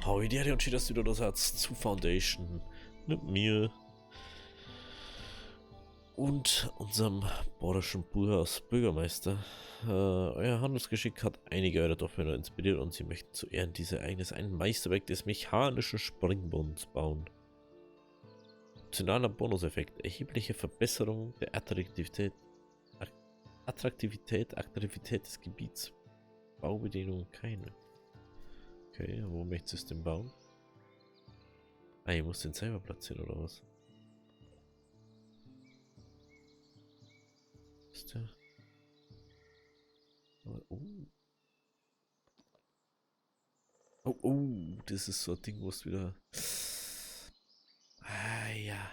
Heute hat entschieden, dass du wieder das Herz zu Foundation mit mir und unserem bayerischen Bürgermeister. Euer Handelsgeschick hat einige eurer Dorfmänner inspiriert und sie möchten zu Ehren dieses Ereignisses ein Meisterwerk des mechanischen Springbunds bauen. Optionaler Bonuseffekt: erhebliche Verbesserung der Attraktivität des Gebiets. Baubedingungen keine. Okay, wo möchtest du es denn bauen? Ah, ich muss den selber platzieren, oder was? Ist der? Oh, das ist so ein Ding, wo es wieder... Ah, ja.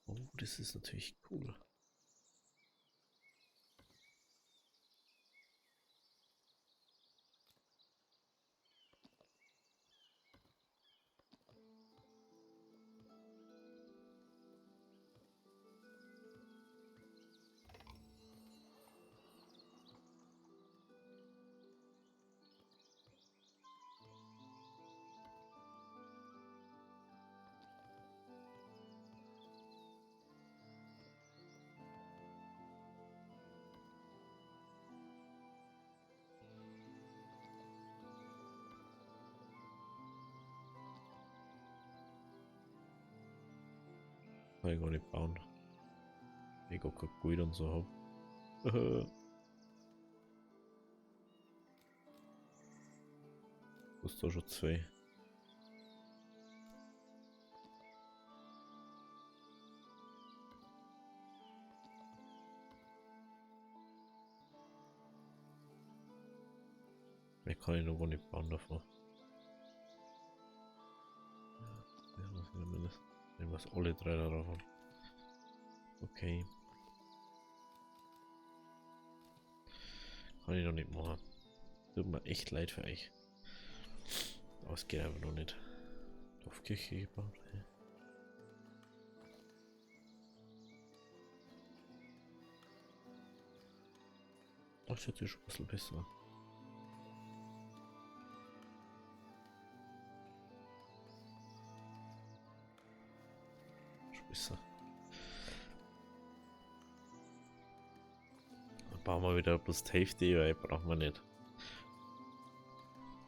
Oh, das ist natürlich cool. Kann ich gar nicht bauen. Ich gar kein Geld und so hab. Du hast da schon zwei. Mehr kann ich noch gar nicht bauen davon. Wenn wir alle drei darauf haben. Okay. Kann ich noch nicht machen. Tut mir echt leid für euch. Aber es geht einfach noch nicht. Dorfkirche gebaut. Das ist jetzt schon ein bisschen besser. Schon besser. Dann bauen wir wieder plus Safety, weil brauchen wir nicht.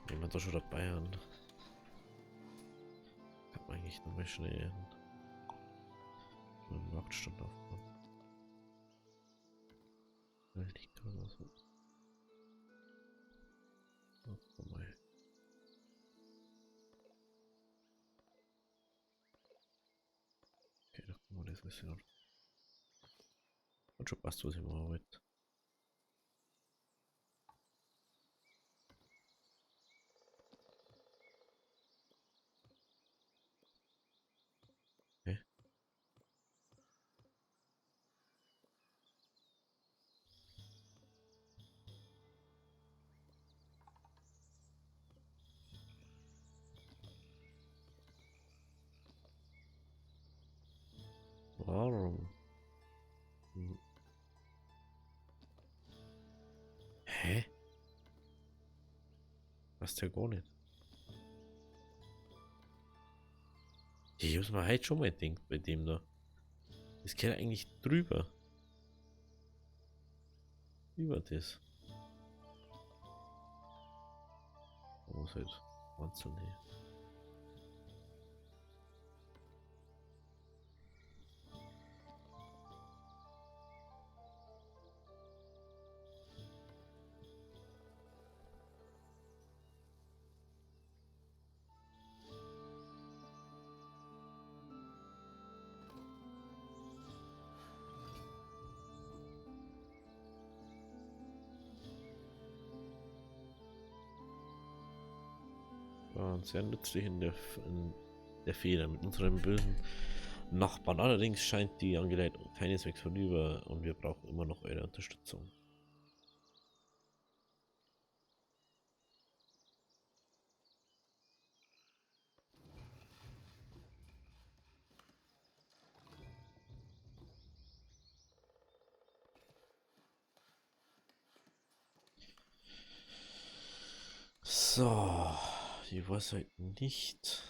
Wenn wir da schon dabei haben, kann man eigentlich noch mal schnell einen Marktstand aufbauen. Nicht gerade so. Mal. Okay, da können wir das ein bisschen. Und schon passt, was ich machen wollte. Okay. Warum? Hä? Passt ja gar nicht. Ich hab's mir heute schon mal gedacht bei dem da. Das geht eigentlich drüber. Über das. Aber es halt einzelne. War sehr nützlich in der Fehler mit unserem bösen Nachbarn. Allerdings scheint die Angelegenheit keineswegs vorüber und wir brauchen immer noch eure Unterstützung. So, ich weiß halt nicht,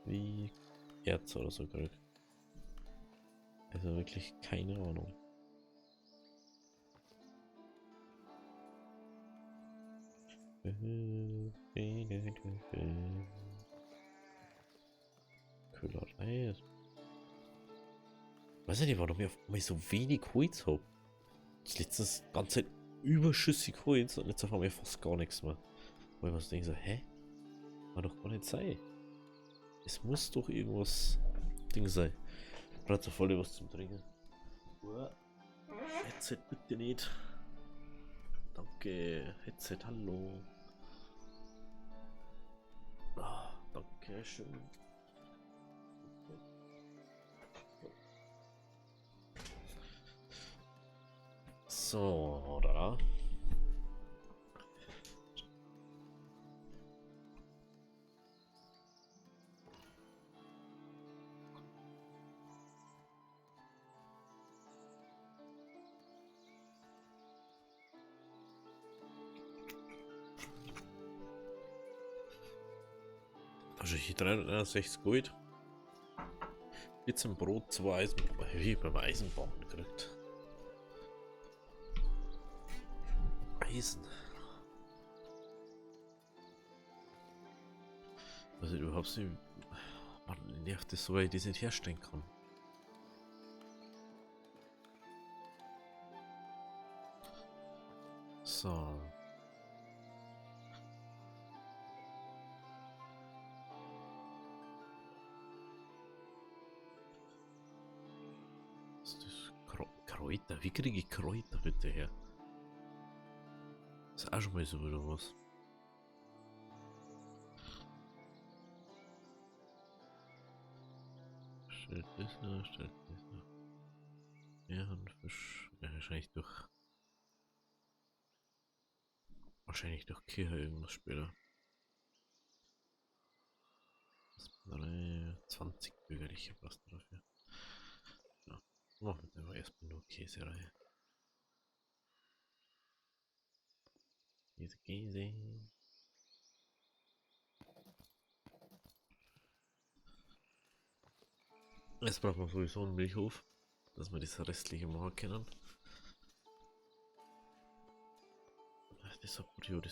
wie Erz oder so krieg. Also wirklich keine Ahnung. Köhlerei. Weiß ich nicht, warum ich auf einmal so wenig Holz habe. Das letztens die ganze Zeit überschüssig Holz und jetzt auf einmal fast gar nichts mehr. Weil ich was denke so, hä? Kann doch gar nicht sein. Es muss doch irgendwas Ding sein. Ich brauche so voll was zum Trinken. Headset bitte nicht. Danke. Headset, hallo. Ah, danke schön. So, da. Also ich 361 Gold. 14 Brot, 2 Eisen. Wie beim Eisenbahn gekriegt. Eisen. Also überhaupt nicht. Man nervt das so, weil ich das nicht herstellen kann. So. Was ist das? Kräuter? Wie kriege ich Kräuter bitte her? Das ist auch schon mal so wieder was. Stellt das noch, stellt das noch. Meerhandfisch. Ja, wahrscheinlich durch Kirche irgendwas später. 20 bürgerliche passt dafür. Ja, machen wir erstmal nur Käserei. Käse. Jetzt braucht man sowieso einen Milchhof, dass wir das restliche machen können. Das Prio und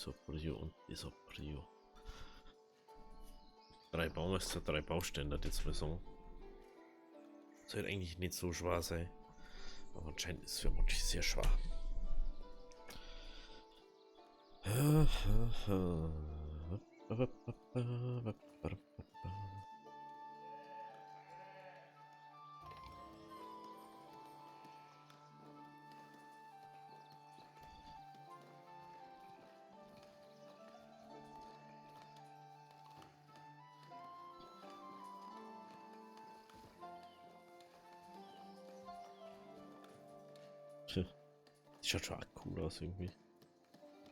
das Prio. 3 Baumeister, 3 Bauständer, jetzt mal sagen. Sollte eigentlich nicht so schwer sein. Aber anscheinend ist es für manche sehr schwer. Das schaut schon auch cool aus irgendwie.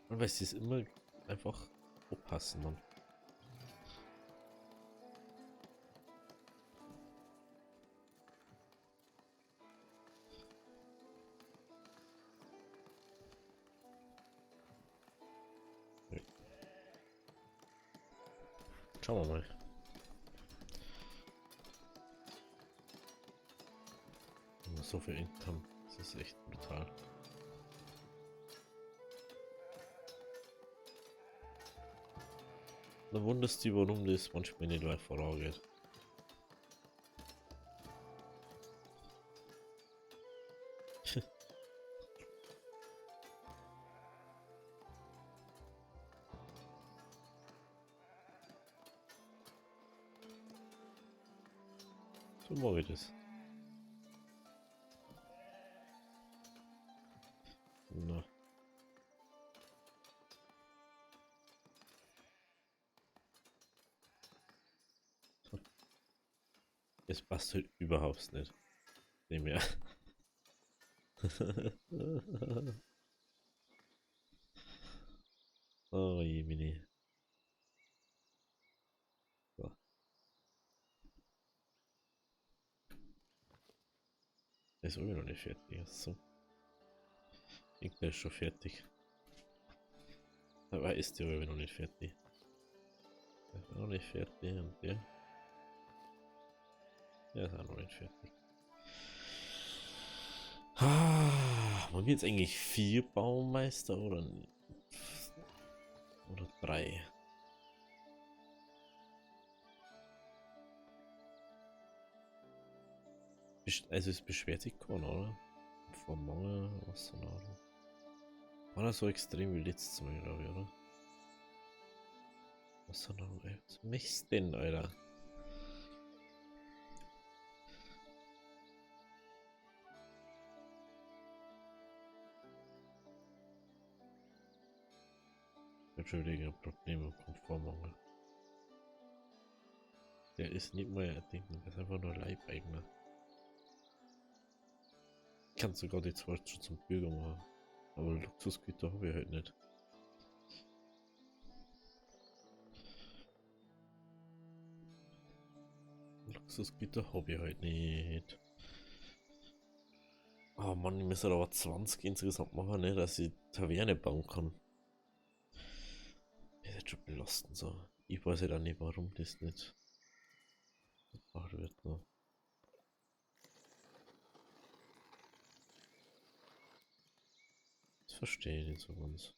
Und weil sie es immer einfach aufpassen dann. Ja. Schauen wir mal. Wenn wir so viel Income, das ist echt brutal. Da wunderst du, warum das manchmal nicht weit vorangeht. So mache ich das. Na. So. Es passt halt überhaupt nicht. Nicht mehr. Oh je, Mini. So. Ist immer noch nicht fertig. So. Ich bin schon fertig. Aber ist der aber noch nicht fertig. Der ist noch nicht fertig und der ist auch noch nicht fertig. Wollen wir jetzt eigentlich 4 Baumeister oder 3? Also es beschwert sich keiner, oder? Von Mangel, was so nah. War das so extrem wie letztes Mal, glaube ich, oder? Was so nah, ey? Was machst du denn, Alter? Ich hab schon wieder ein Problem mit Komfortmangel. Der ist nicht mal ein Ding, der ist einfach nur Leibeigner. Ich kann sogar die zwar schon zum Bürger machen. Aber Luxusgüter habe ich halt nicht. Luxusgüter habe ich halt nicht. Oh Mann, ich muss halt aber 20 insgesamt machen, ne, dass ich Taverne bauen kann. Das ist jetzt schon belastend so. Ich weiß halt auch nicht, warum das nicht gemacht wird. Ne? Das verstehe ich nicht so ganz.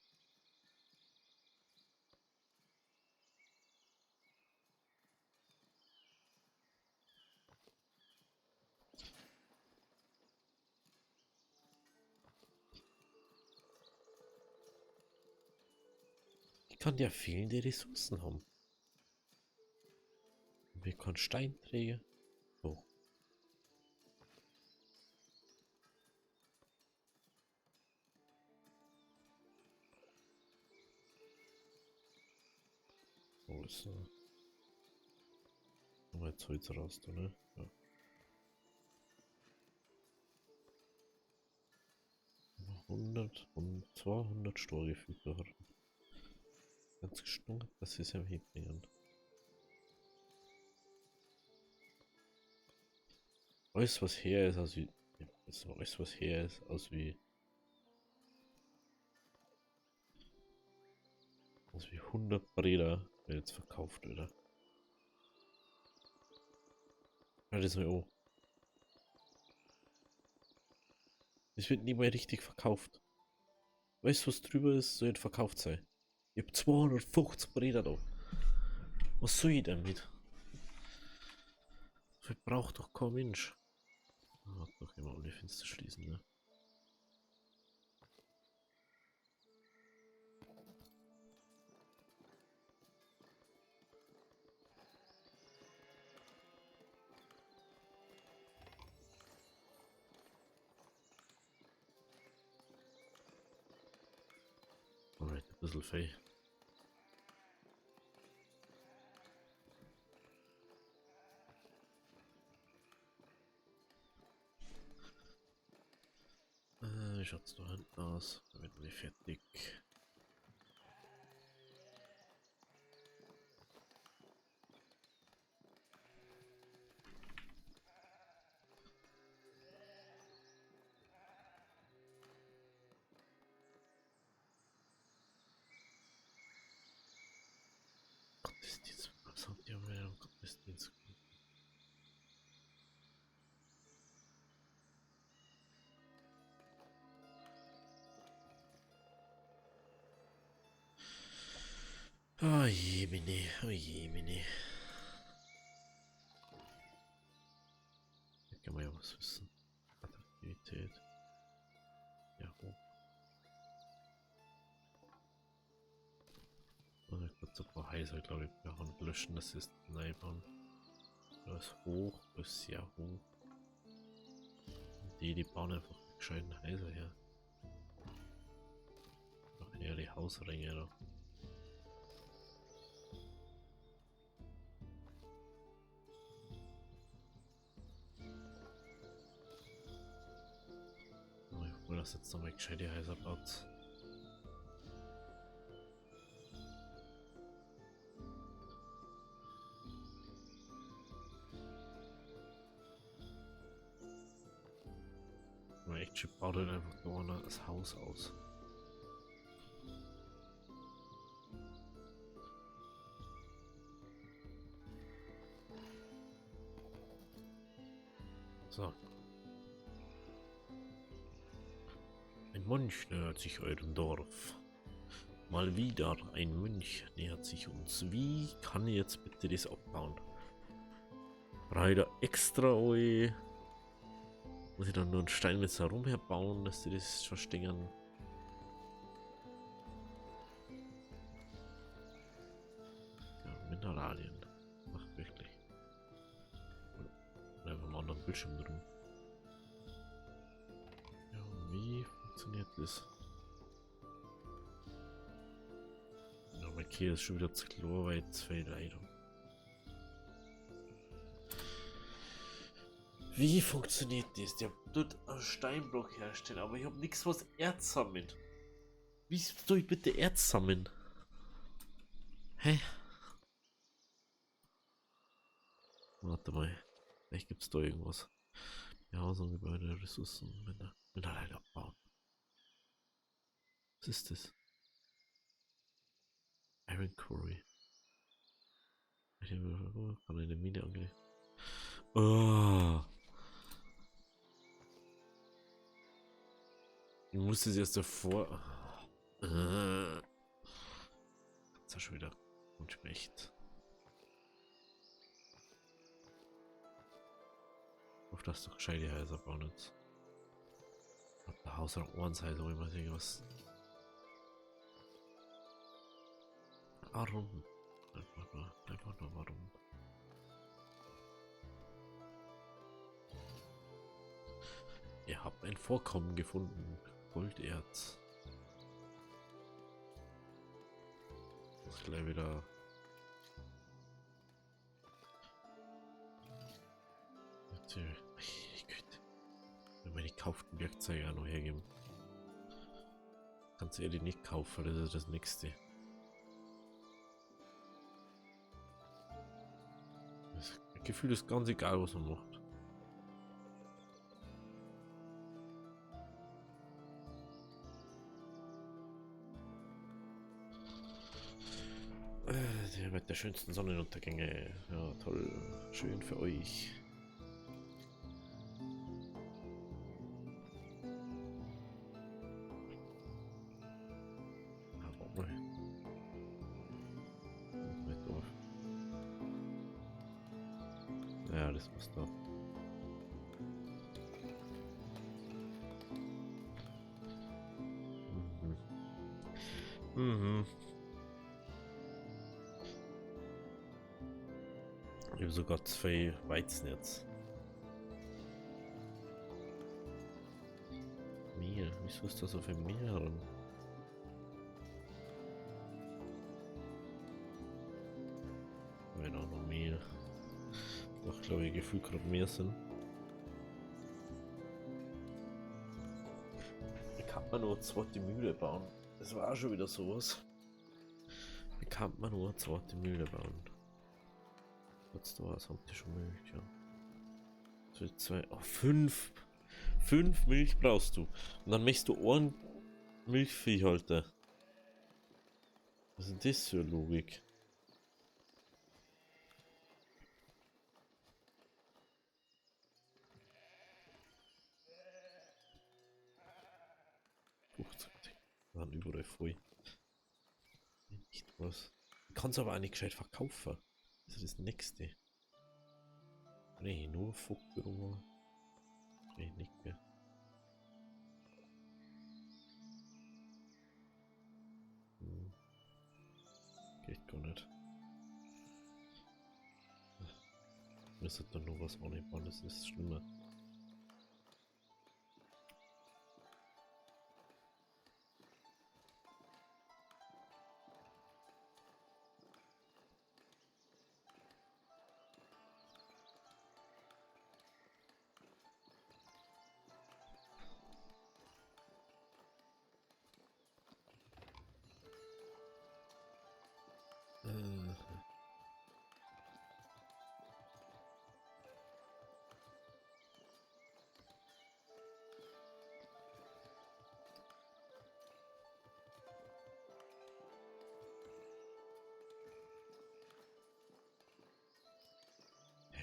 Ich kann ja fehlende Ressourcen haben. Wir können Steinträger. Oh. Wo ist er? Oh, jetzt holt's raus, du, ne? Ja. 100 und 200 Storgefüge haben. Ganz gestunken, dass sie es am hinbringen. Alles was her ist, aus wie. Ja, also alles was her ist, aus wie 100 Breder wird jetzt verkauft, oder? Ja, das mal oh. Das wird nie mal richtig verkauft. Weißt du, was drüber ist, soll nicht verkauft sein. Ich hab 250 Breder da. Was soll ich damit? So viel braucht doch kein Mensch. Ah, doch immer ohne Fenster schließen, ne? Alright, ein bisschen fei. Wie schaut's da hinten aus? Da wird nicht fertig. Gottesdienst. Was habt ihr mir am Gottesdienst? Oh je, Mini. Oh je, Mini. Da kann man ja was wissen. Attraktivität. Ja, hoch. Und kurz ein paar Häuser, glaube ich, wir haben löschen, das ist Neighborn. Das ist hoch, das ist sehr hoch. Und die bauen einfach die gescheiten Häuser her. Machen ja die Hausringe da. Ich hole das jetzt nochmal gescheite Häuser baut. Aber echt baut halt einfach da das Haus aus. So. Ein Mönch nähert sich eurem Dorf. Mal wieder ein Mönch nähert sich uns. Wie kann ich jetzt bitte das abbauen? Reider extra oi. Muss ich dann nur einen Stein mit herum herbauen, dass die das verstehen? Ja, Mineralien. Ach, wirklich. Und einfach mal anderen Bildschirm drin. Ja, wie funktioniert das? Ja, okay, das ist schon wieder zu klar, weil zwei Leitung. Wie funktioniert das? Der tut einen Steinblock herstellen, aber ich habe nichts, was Erz sammelt. Wie soll ich bitte Erz sammeln? Hä? Warte mal. Vielleicht gibt es da irgendwas. Ja, so Gebäude, Ressourcen, Mineralien abbauen. Was ist das? Iron Quarry. Ich habe eine Mine angelegt. Oh. Ich musste sie erst davor. Das ist schon wieder unschlecht. Auf das doch gescheite Häuser bauen jetzt. Der Haus an Ohrenseite, wo ich mal denke, was. Warum? Einfach nur warum. Ihr habt ein Vorkommen gefunden. Golderz. Das ist gleich wieder. Ich könnte. Wenn wir die gekauften Werkzeuge auch noch hergeben. Kannst du ehrlich nicht kaufen, das ist das nächste. Das Gefühl ist ganz egal, was man macht. Der mit der schönsten Sonnenuntergänge. Ja, toll. Schön für euch. Ja, das passt doch. Mhm. Ich habe sogar 2 Weizen jetzt. Mehl? Wieso ist da so viel Mehl drin? Wenn auch noch Mehl. Doch, glaube ich, gefühlt gerade mehr sind. Wie kann man nur eine zweite Mühle bauen? Das war auch schon wieder sowas. Wie kann man nur eine zweite Mühle bauen? Jetzt da was habt ihr schon Milch, ja. So 2, oh, 5. 5 Milch brauchst du. Und dann möchtest du einen Milchviehhalter. Was ist denn das für eine Logik? Waren überall voll. Nicht was. Ich kann es aber auch nicht gescheit verkaufen. Das ist das nächste. Nee, nur Fuchsbüro. Nee, nicht mehr. Geht gar nicht. Müsste dann nur was anbauen, das ist schlimmer.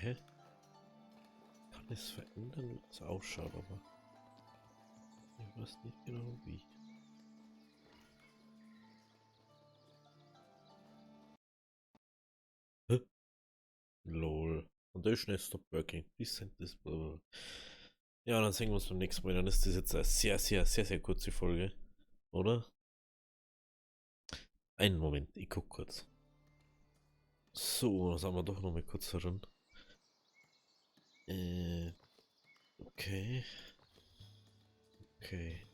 Hä? alles verändern, wie es ausschaut, aber ich weiß nicht genau wie. Hä? Lol. Und da ist schnell Stop Working. Bis sind das. Blablabla. Ja, dann sehen wir uns beim nächsten Mal. Dann ist das jetzt eine sehr kurze Folge. Oder? Einen Moment, ich guck kurz. So, das haben wir doch noch mal kurz heran. Okay. Okay.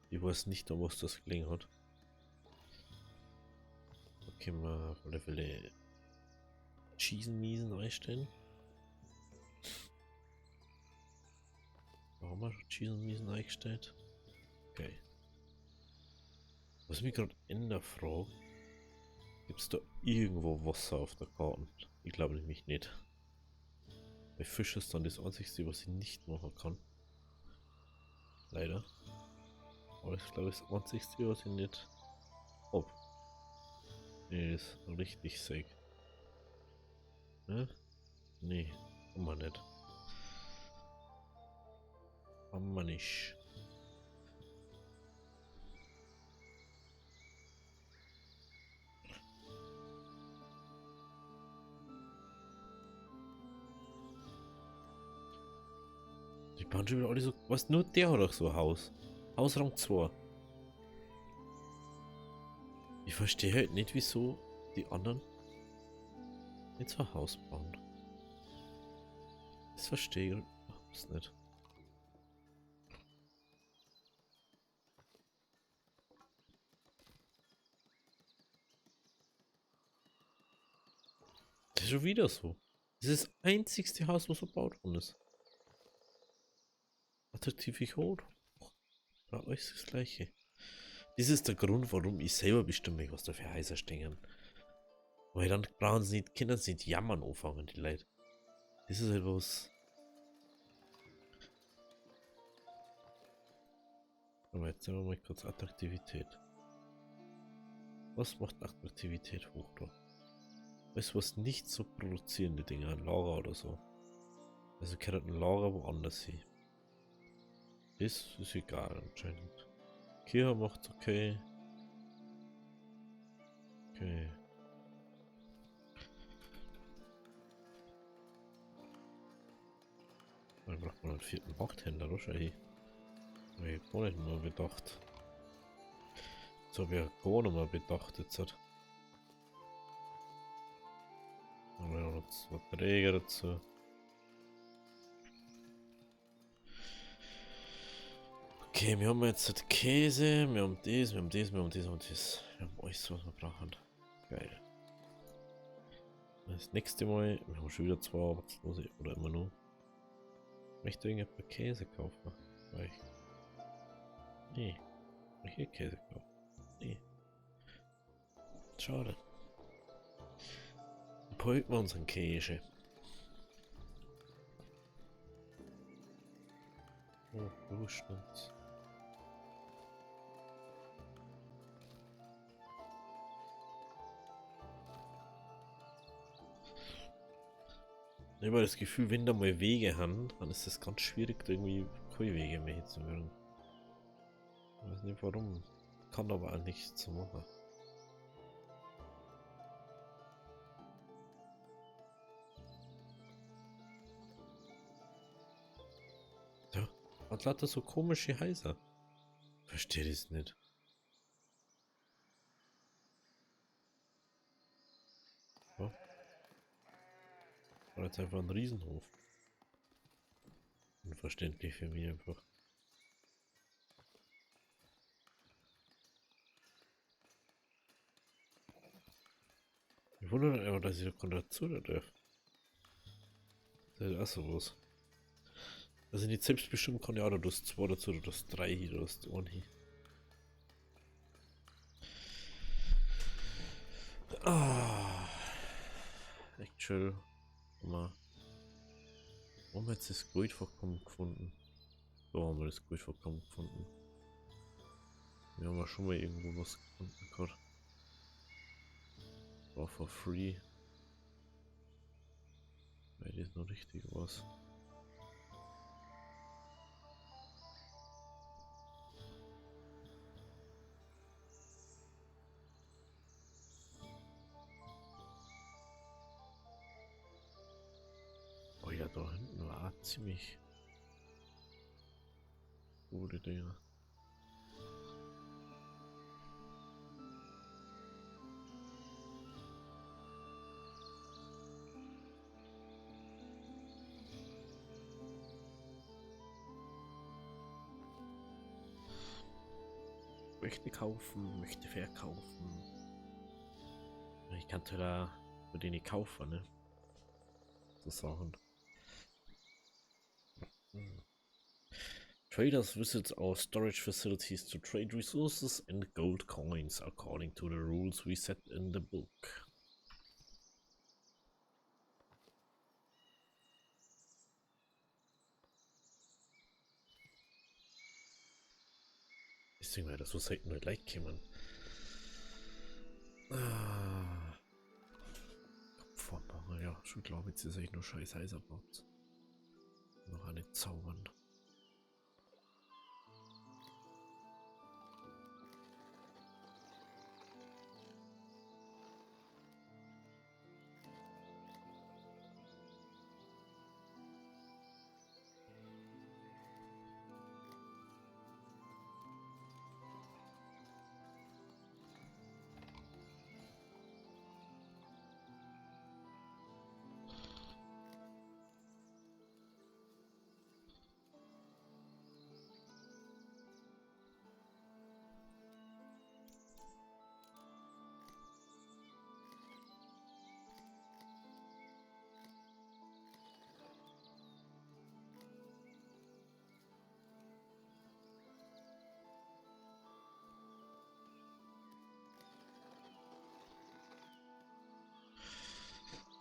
Ich weiß nicht, um was das gelegen hat. Da können wir auf alle Fälle Cheesen-Miesen einstellen. Da haben wir schon Cheesen-Miesen eingestellt. Okay. Was mich gerade ändert, Frage. Gibt es da irgendwo Wasser auf der Karte? Ich glaube nämlich nicht. Bei Fisch ist dann das einzige, was ich nicht machen kann. Leider. Aber ich glaube, das einzige, was ich nicht hab. Nee, das ist richtig sick. Ne? Nee, haben wir nicht. Haben wir nicht. Die bauen schon wieder alle so. Was? Nur der hat doch so ein Haus. Hausrang 2. Ich verstehe halt nicht, wieso die anderen nicht so ein Haus bauen. Das verstehe ich überhaupt nicht. Das ist schon wieder so. Das ist das einzigste Haus, was verbaut worden ist. Attraktiv ich hoch. Bei euch ist das gleiche. Das ist der Grund, warum ich selber bestimme, was da für Häuser stehen. Weil dann brauchen sie nicht, können sie nicht jammern anfangen, die Leute. Das ist etwas. Aber jetzt sehen wir mal kurz Attraktivität. Was macht Attraktivität hoch da? Weißt du was, nicht so produzierende Dinge, ein Lager oder so. Also kann ein Lager woanders hin. Das ist egal anscheinend. Kia macht okay. Okay. Dann braucht man einen vierten Markthändler wahrscheinlich. Hab ich gar nicht mal bedacht. Das habe ich ja gar nicht mal bedacht jetzt. Hat. Dann haben wir noch zwei Träger dazu. Okay, wir haben jetzt Käse, wir haben das, wir haben das, wir haben das und das. Wir haben alles, was wir brauchen. Geil. Das nächste Mal, wir haben schon wieder zwei Arbeitslose oder immer nur. Ich möchte irgendein Käse kaufen. Weil nee. Ich hier Käse kaufen. Nee. Schade. Behalten wir unseren Käse. Oh, wo steht's? Ich habe das Gefühl, wenn da mal Wege haben, dann ist es ganz schwierig, irgendwie keine Wege mehr zu werden. Ich weiß nicht warum. Kann aber auch nichts zu machen. Ja, hat lauter so komische Häuser. Verstehe das nicht. Ja, war jetzt einfach ein Riesenhof. Unverständlich für mich einfach. Ich wundere einfach, dass ich da keine dazu darf. Das ist auch so was. Also nicht selbstbestimmt kann ja auch, du hast zwei dazu, du hast drei hier, du hast einen hier. Ah, echt chill. Mal. Wo haben wir jetzt das Goldvorkommen gefunden? Da haben wir das Goldvorkommen gefunden. Wir haben ja schon mal irgendwo was gefunden gehabt. War for free. Weil das noch richtig was. da hinten war auch ziemlich gute Dinger. Möchte kaufen, möchte verkaufen. Ich kann da für den ich kaufe, ne? So Sachen. Traders visit our storage facilities to trade resources and gold coins according to the rules we set in the book. Deswegen wäre das so selten nicht like kommen. Kopfformbarer, ja, schon glaube ich, jetzt ist echt nur scheiß Heiserbots. Noch eine zaubern.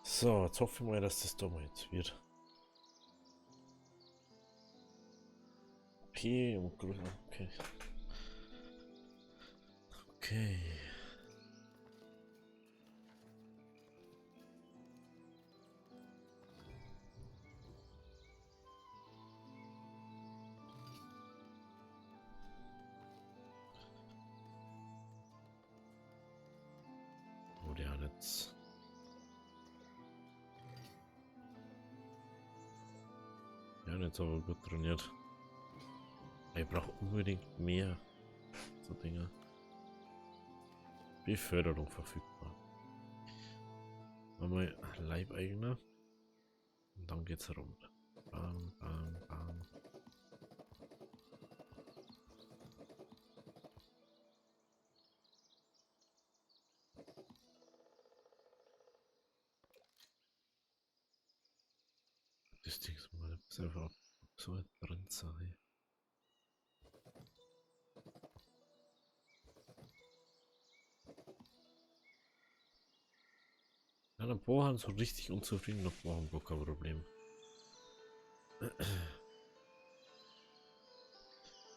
So, jetzt hoffe ich mal, dass das da mal jetzt wird. P und Grün, okay. Okay. Oh, der hat jetzt. Der hat jetzt aber gut trainiert. Ich brauche unbedingt mehr so Dinge. Beförderung verfügbar. Einmal Leibeigener. Und dann geht's herum. Bam, bam, bam. Das Ding ist mal einfach so drin sein. Ja, der Bohan so richtig unzufrieden, noch Bohan bloß kein Problem.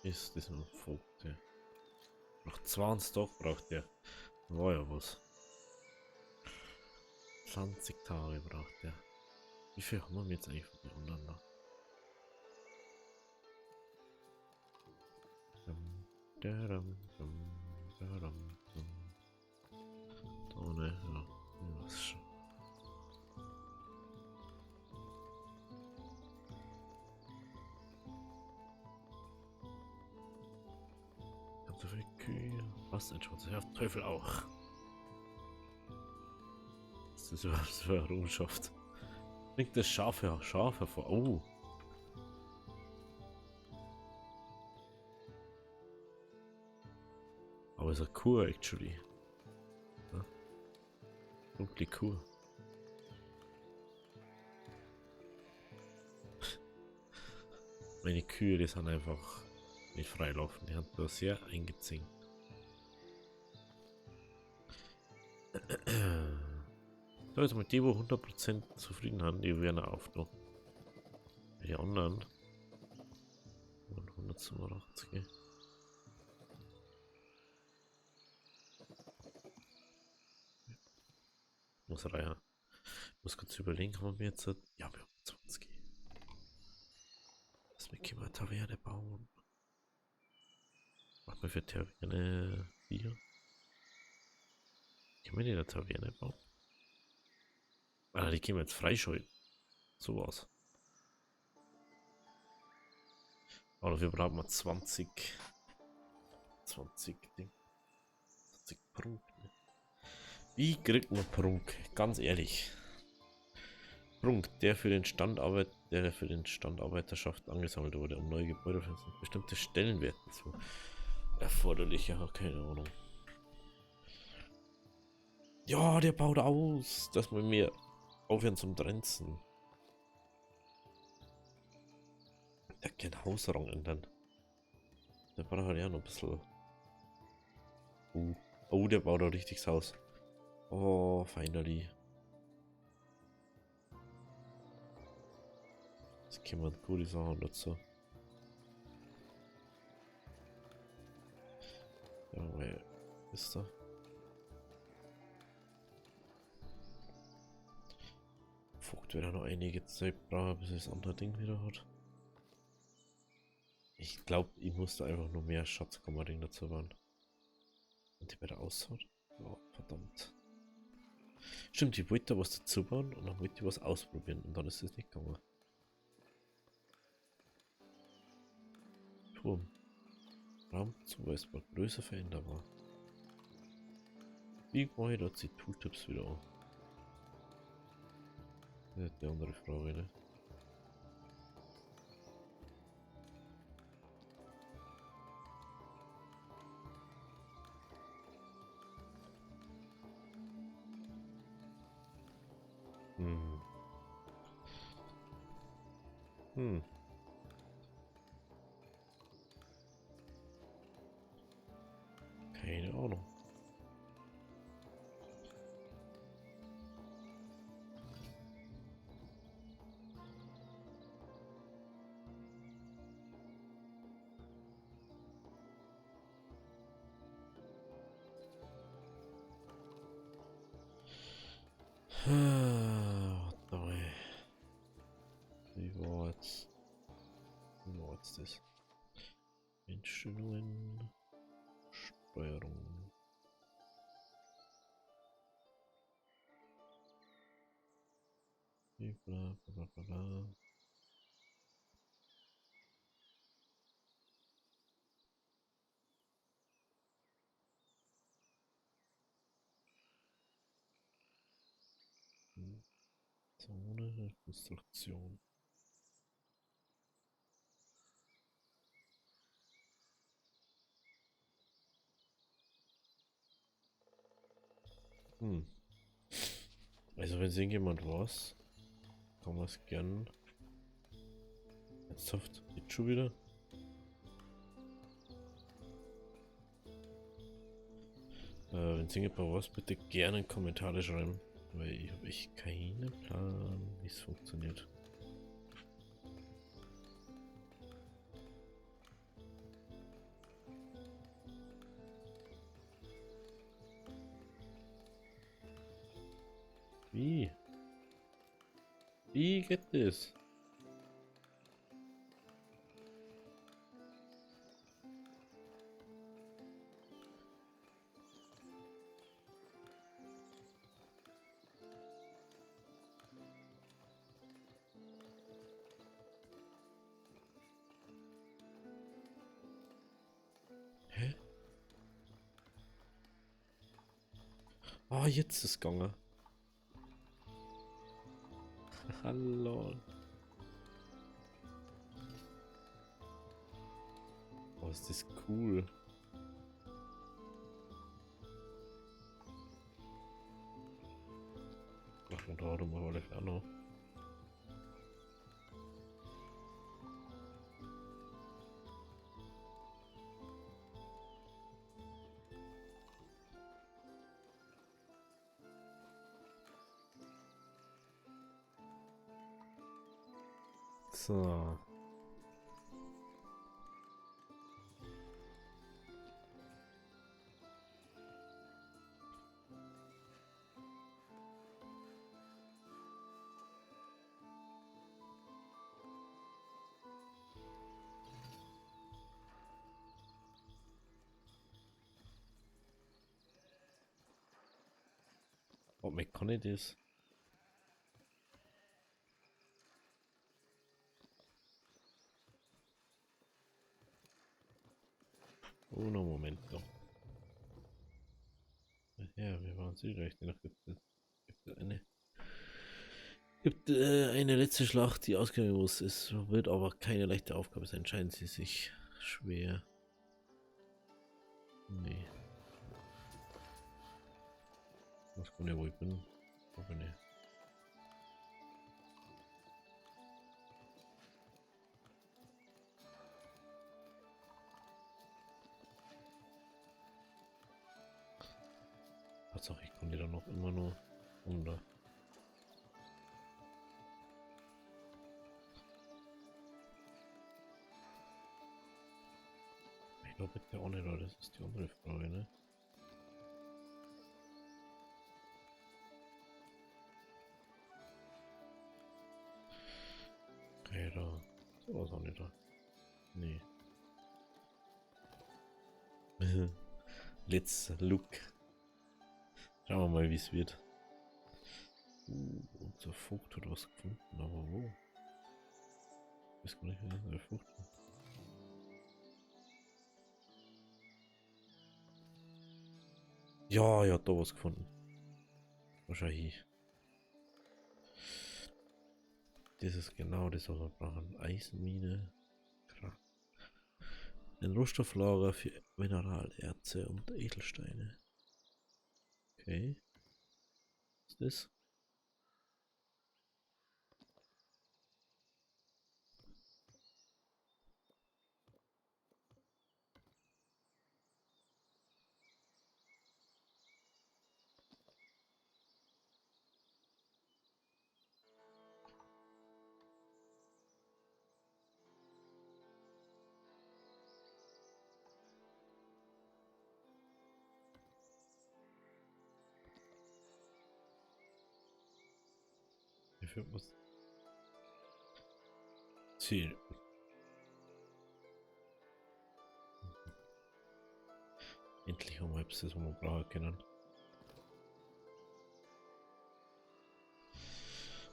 Ist das noch Vogt, ja. Noch 20 Tage braucht der. War ja was. 20 Tage braucht der. Wie viel haben wir jetzt eigentlich von den anderen noch? Da ne, ja. Was schon. Ganz so viele Kühe. Was denn schon? Ja, Teufel auch. Was ist das überhaupt für eine Errungenschaft? Bringt das Schaf hervor. Oh. Aber es ist eine Kur, actually. Ja. Dunkle Kur. Meine Kühe, die sind einfach nicht freilaufen. Die haben da sehr eingezinkt. Da ist mit die, wo 100% zufrieden haben, die werden auf noch. Die anderen 187. Muss rein. Muss kurz überlegen, haben wir jetzt. Ja, wir haben 20. Lass mich mal Taverne bauen. Machen wir für Taverne 4. Können wir die in der Taverne bauen? Ah, die können wir jetzt freischalten. So was. Aber dafür brauchen wir 20 Ding. 20 Prunk. Ne? Wie kriegt man Prunk? Ganz ehrlich. Prunk, der für den Standarbeiterschaft angesammelt wurde, um neue Gebäude für bestimmte Stellenwerte zu erforderlich. Ja, keine Ahnung. Ja, der baut aus, dass wir mir aufhören zum Trenzen. Der kann Hausrang ändern. Der braucht halt ja noch ein bisschen. Oh, der baut ein richtiges Haus. Oh, finally. Jetzt kommen gute Sachen dazu. Ja, weil, ist da. Vogt wird noch einige Zeit brauchen, bis er das andere Ding wieder hat. Ich glaube, ich musste einfach nur mehr Schatzkammerding dazu bauen. Und die bei der ausschaut. Oh, verdammt. Stimmt, ich wollte da was dazu bauen und dann wollte ich was ausprobieren und dann ist es nicht gegangen. Turm. Raum zuweisbar. Größe veränderbar. Wie weit hat sie Tooltips wieder an? Das ist die andere Frage, ne? Hm. Hm. Keine Ahnung. Warte. Wie war jetzt das? Einstellungen. Steuerung. Bla bla bla bla. Zone, Konstruktion. Hm. Also wenn irgendjemand was, kann man es gern. Ernsthaft? Jetzt schon wieder? Wenn irgendjemand was, bitte gerne in Kommentare schreiben. Weil ich habe echt keinen Plan, wie es funktioniert. Wie? Wie geht das? Hä? Ah, jetzt ist es gegangen. Hallo. Oh, ist das cool. Ach, und da mal alle Ferner. So. Oh, wie kann ich das? Uno momento. Ja, wir waren Südrechte noch gibt eine letzte Schlacht, die ausgegangen muss. Es wird aber keine leichte Aufgabe sein. Scheinen sie sich schwer. Nee. Ich weiß gar nicht, wo ich bin. Wo bin ich? Tatsache, ich konnte da noch immer nur runter. Ich glaube bitte auch nicht, Leute. Das ist die andere Frage, ne? Okay, da. So was auch nicht da. Nee. Let's look. Schauen wir mal, wie es wird. Unser Vogt hat was gefunden, aber wo? Ich weiß gar nicht, wer der Vogt war. Ja, er hat da was gefunden. Wahrscheinlich. Das ist genau das, was wir brauchen. Eisenmine. Ein Rohstofflager für Mineralerze und Edelsteine. Okay. Was ist das? Wie viel muss? Ziel. Endlich haben wir etwas, was wir brauchen können.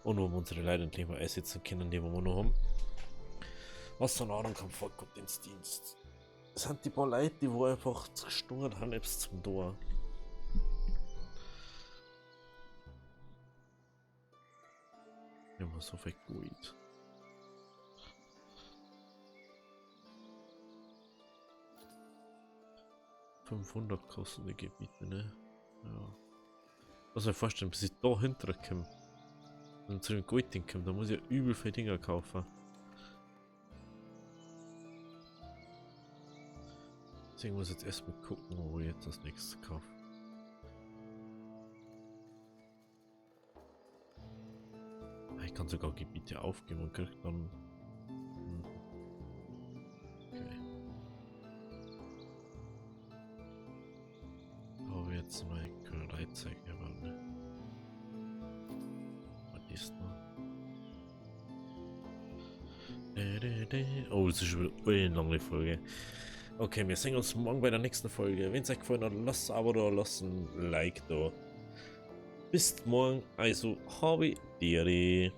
Und wo wir unsere Leute endlich mal einsetzen können, die wir noch haben. Was so einen Ahnung haben vor Gottesdienst. Es sind die paar Leute, die wo einfach gestungen haben, etwas zum Tor. Wir haben so viel Geld. $500 kosten die Gebiete, ne? Ja. Was ich mir vorstellen, bis ich da hinter komme und zu dem Golding komme, da muss ich ja übel viele Dinger kaufen. Deswegen muss ich jetzt erstmal gucken, wo ich jetzt das nächste kaufe. Ich kann sogar Gebiete aufgeben und krieg dann. Okay. Da habe ich jetzt mal Könerei zeigen, aber ne. Was ist noch? Oh, das ist schon wieder eine lange Folge. Okay, wir sehen uns morgen bei der nächsten Folge. Wenn es euch gefallen hat, lasst ein Abo da, lasst ein Like da. Bis morgen, also habe Dere.